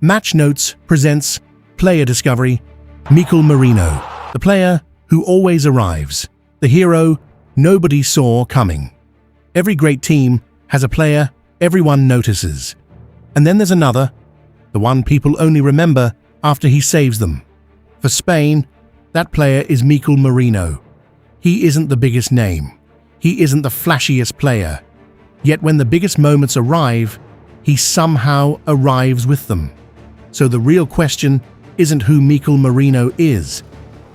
Match Notes presents Player Discovery, Mikel Merino, the player who always arrives, the hero nobody saw coming. Every great team has a player everyone notices. And then there's another, the one people only remember after he saves them. For Spain, that player is Mikel Merino. He isn't the biggest name. He isn't the flashiest player. Yet when the biggest moments arrive, he somehow arrives with them. So the real question isn't who Mikel Merino is.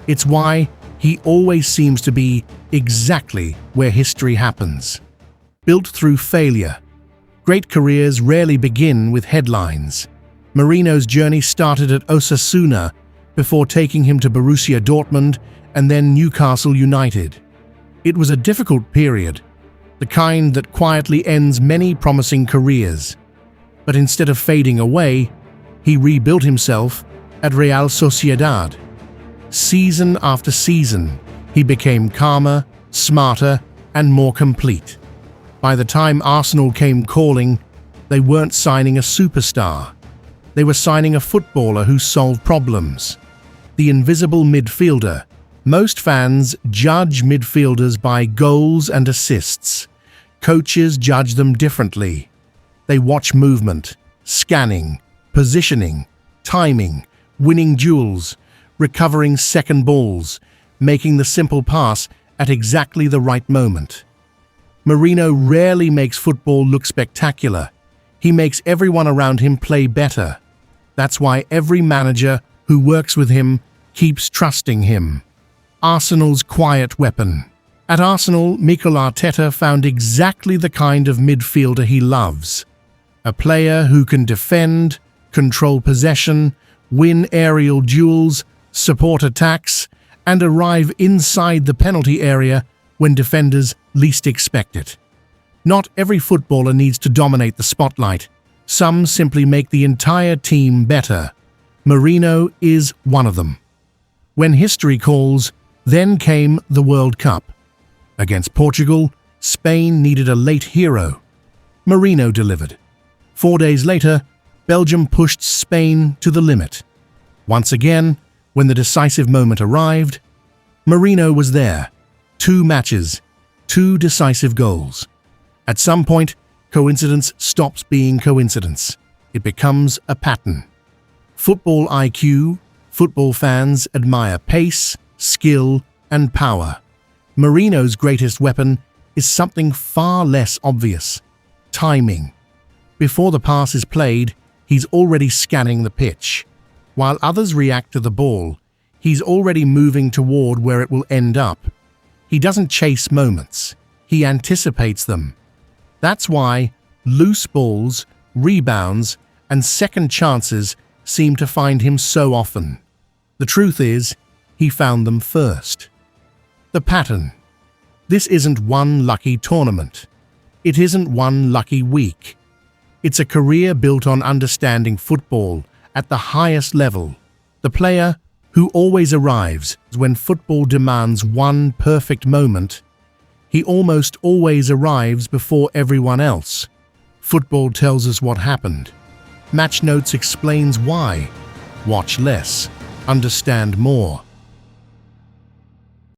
It's why he always seems to be exactly where history happens. Built through failure. Great careers rarely begin with headlines. Merino's journey started at Osasuna before taking him to Borussia Dortmund and then Newcastle United. It was a difficult period, the kind that quietly ends many promising careers. But instead of fading away, he rebuilt himself at Real Sociedad. Season after season, he became calmer, smarter, and more complete. By the time Arsenal came calling, they weren't signing a superstar. They were signing a footballer who solved problems. The invisible midfielder. Most fans judge midfielders by goals and assists. Coaches judge them differently. They watch movement, scanning, positioning, timing, winning duels, recovering second balls, making the simple pass at exactly the right moment. Merino rarely makes football look spectacular. He makes everyone around him play better. That's why every manager who works with him keeps trusting him. Arsenal's quiet weapon. At Arsenal, Mikel Arteta found exactly the kind of midfielder he loves. A player who can defend, control possession, win aerial duels, support attacks, and arrive inside the penalty area when defenders least expect it. Not every footballer needs to dominate the spotlight. Some simply make the entire team better. Merino is one of them. When history calls, then came the World Cup. Against Portugal, Spain needed a late hero. Merino delivered. 4 days later, Belgium pushed Spain to the limit. Once again, when the decisive moment arrived, Merino was there. 2 matches, 2 decisive goals. At some point, coincidence stops being coincidence. It becomes a pattern. Football IQ, football fans admire pace, skill, and power. Merino's greatest weapon is something far less obvious: timing. Before the pass is played, he's already scanning the pitch. While others react to the ball, he's already moving toward where it will end up. He doesn't chase moments, he anticipates them. That's why loose balls, rebounds, and second chances seem to find him so often. The truth is, he found them first. The pattern. This isn't one lucky tournament. It isn't one lucky week. It's a career built on understanding football at the highest level. The player who always arrives when football demands one perfect moment. He almost always arrives before everyone else. Football tells us what happened. Match Notes explains why. Watch less. Understand more.